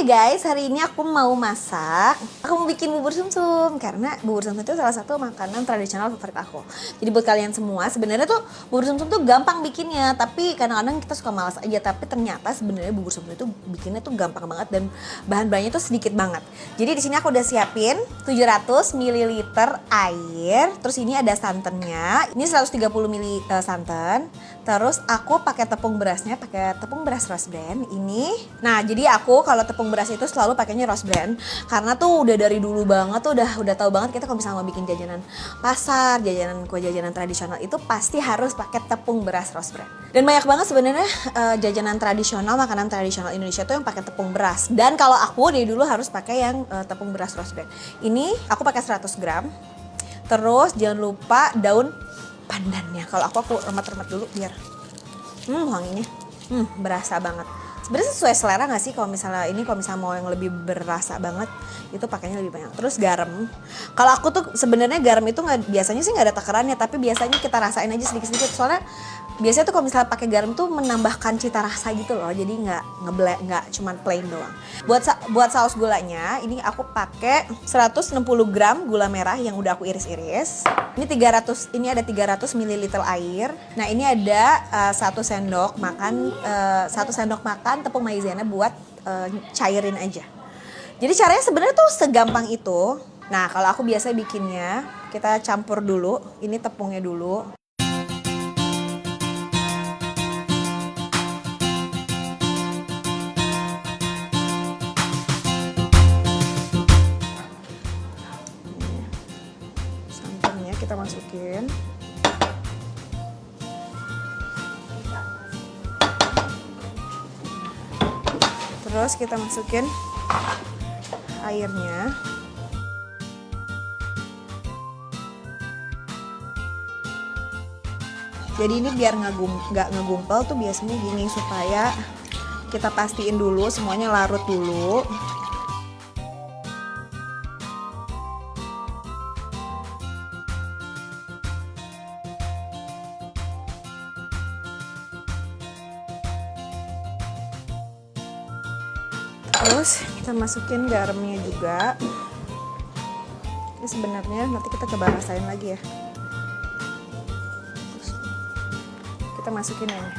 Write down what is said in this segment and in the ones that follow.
Oke guys, hari ini aku mau masak. Aku mau bikin bubur sumsum karena bubur sumsum itu salah satu makanan tradisional favorit aku. Jadi buat kalian semua, sebenarnya tuh bubur sumsum tuh gampang bikinnya, tapi kadang-kadang kita suka malas aja. Tapi ternyata sebenarnya bubur sumsum itu bikinnya tuh gampang banget dan bahan-bahannya tuh sedikit banget. Jadi di sini aku udah siapin 700 ml air. Terus ini ada santannya. Ini 130 ml santan. Terus aku pakai tepung berasnya, pakai tepung beras Rose Brand ini. Nah, jadi aku kalau tepung beras itu selalu pakainya Rose Brand karena tuh udah dari dulu banget tuh udah tahu banget kita kalau misalnya mau bikin jajanan pasar, kue jajanan tradisional itu pasti harus pakai tepung beras Rose Brand. Dan banyak banget sebenarnya jajanan tradisional, makanan tradisional Indonesia tuh yang pakai tepung beras. Dan kalau aku dari dulu harus pakai yang tepung beras Rose Brand. Ini aku pakai 100 gram. Terus jangan lupa daun pandannya. Kalau aku remet-remet dulu biar wanginya berasa banget. Sebenarnya sesuai selera nggak sih kalau misalnya mau yang lebih berasa banget itu pakainya lebih banyak. Terus garam. Kalau aku tuh sebenarnya garam itu biasanya sih nggak ada takarannya, tapi biasanya kita rasain aja sedikit-sedikit. Soalnya biasanya tuh kalau misalnya pakai garam tuh menambahkan cita rasa gitu loh. Jadi nggak cuman plain doang. Buat saus gulanya ini aku pakai 160 gram gula merah yang udah aku iris-iris. Ini ada 300 ml air. Nah, ini ada 1 sendok makan tepung maizena buat cairin aja. Jadi caranya sebenarnya tuh segampang itu. Nah, kalau aku biasa bikinnya, kita campur dulu. Ini tepungnya dulu. Santannya kita masukin. Terus kita masukin airnya. Jadi ini biar nggak ngegumpal tuh biasanya gini supaya kita pastiin dulu semuanya larut dulu. Terus kita masukin garamnya juga. Ini sebenarnya nanti kita coba rasain lagi ya. Terus kita masukin ini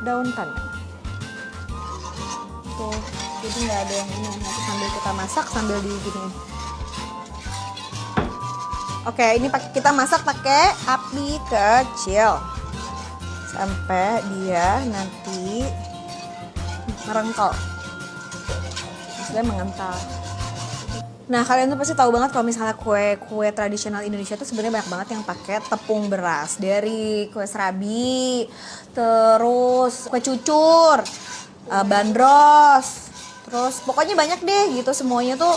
daun pandan. Tuh, jadi nggak ada yang ini. Nanti sambil kita masak sambil diginiin. Oke, ini kita masak pakai api kecil sampai dia nanti merengkel. Mengental. Nah, kalian tuh pasti tahu banget kalau misalnya kue tradisional Indonesia tuh sebenarnya banyak banget yang pakai tepung beras. Dari kue serabi, terus kue cucur, bandros, terus pokoknya banyak deh gitu, semuanya tuh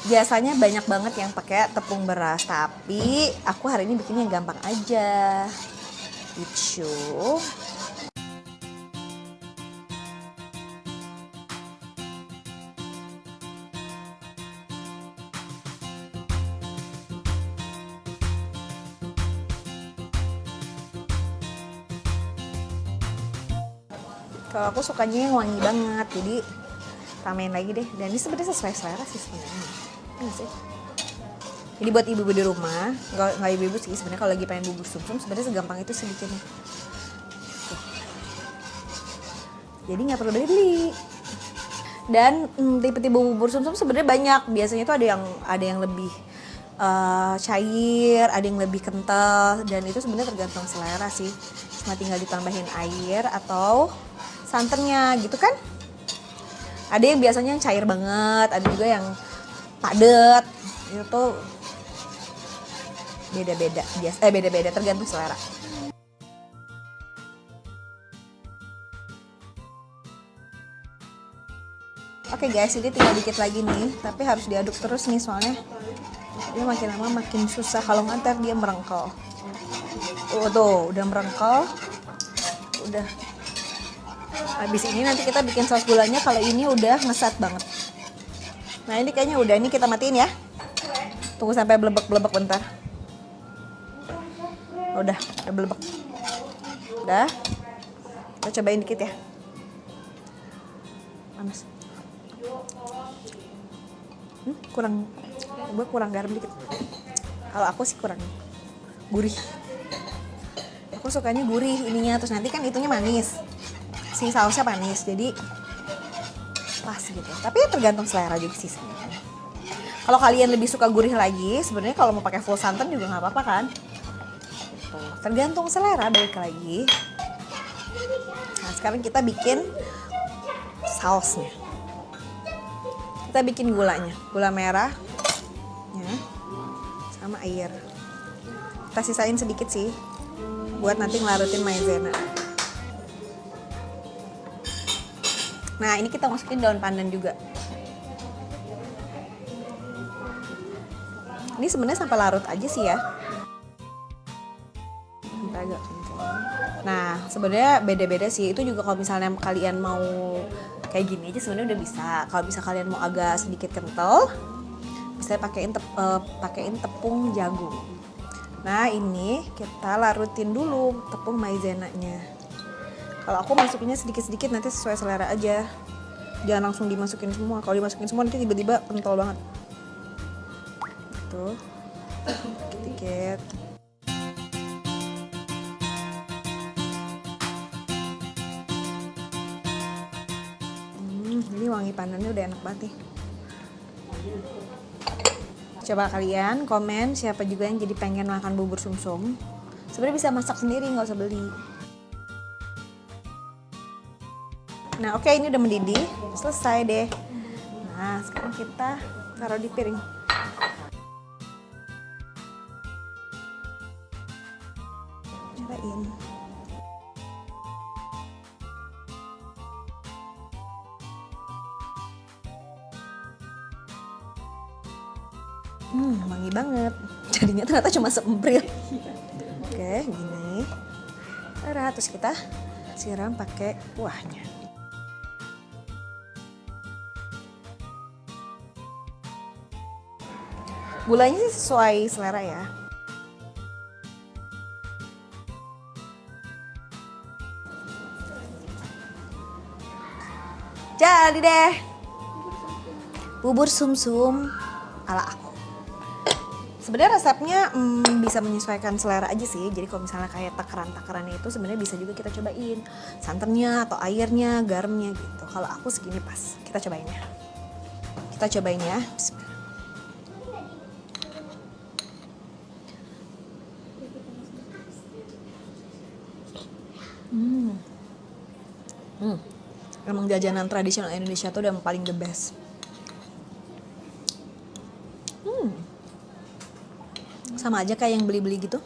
biasanya banyak banget yang pakai tepung beras. Tapi aku hari ini bikinnya gampang aja. Itu. Kalau aku sukanya yang wangi banget, jadi ramein lagi deh. Dan ini sebenarnya sesuai selera sih sebenarnya. Iya sih. Jadi buat ibu-ibu di rumah, nggak ibu-ibu sih sebenarnya kalau lagi pengen bubur sumsum sebenarnya segampang itu sih bikinnya. Jadi nggak perlu beli-beli. Dan tipe-tipe bubur sumsum sebenarnya banyak. Biasanya tuh ada yang lebih cair, ada yang lebih kental, dan itu sebenarnya tergantung selera sih. Cuma tinggal ditambahin air atau santannya gitu kan. Ada yang biasanya yang cair banget, ada juga yang padat. Itu beda-beda tergantung selera. Oke guys, ini tinggal dikit lagi nih, tapi harus diaduk terus nih soalnya dia makin lama makin susah, kalau nggak dia merengkel. Tuh udah merengkel. Udah. Habis ini nanti kita bikin saus gulanya kalau ini udah ngesat banget. Nah, ini kayaknya udah, ini kita matiin ya. Tunggu sampai belebek-belebek bentar. Udah belebek. Udah. Kita cobain dikit ya. Panas. Gue kurang garam dikit. Kalau aku sih kurang gurih. Aku sukanya gurih ininya, terus nanti kan itunya manis. Si sausnya manis, jadi pas gitu. Tapi tergantung selera juga sih sebenarnya. Kalau kalian lebih suka gurih lagi, sebenarnya kalau mau pakai full santan juga nggak apa-apa kan. Gitu. Tergantung selera, balik lagi. Nah sekarang kita bikin sausnya. Kita bikin gulanya, gula merah, ya, sama air. Kita sisain sedikit sih, buat nanti ngelarutin maizena. Nah ini kita masukin daun pandan juga. Ini sebenarnya sampai larut aja sih ya. Agak kencang. Nah sebenarnya beda-beda sih. Itu juga kalau misalnya kalian mau kayak gini aja sebenarnya udah bisa. Kalau bisa kalian mau agak sedikit kental, bisa pakein tepung jagung. Nah ini kita larutin dulu tepung maizenanya. Kalau aku masukinnya sedikit-sedikit, nanti sesuai selera aja. Jangan langsung dimasukin semua. Kalau dimasukin semua nanti tiba-tiba kental banget. Tuh, dikit-dikit. Ini wangi pandannya udah enak banget nih. Coba kalian komen siapa juga yang jadi pengen makan bubur sumsum. Sebenarnya bisa masak sendiri, nggak usah beli. Nah oke, ini udah mendidih, selesai deh. Nah sekarang kita taruh di piring. Cobain. Wangi banget. Jadinya ternyata cuma seembril. Oke, gini. Terus kita siram pakai kuahnya. Gulanya sih sesuai selera ya. Jadi deh, bubur sumsum ala aku. Sebenarnya resepnya bisa menyesuaikan selera aja sih. Jadi kalau misalnya kayak takaran-takarannya itu sebenarnya bisa juga kita cobain. Santannya atau airnya, garamnya gitu. Kalau aku segini pas. Kita cobain ya. Bismillah. Emang jajanan tradisional Indonesia tuh udah paling the best. Sama aja kayak yang beli-beli gitu.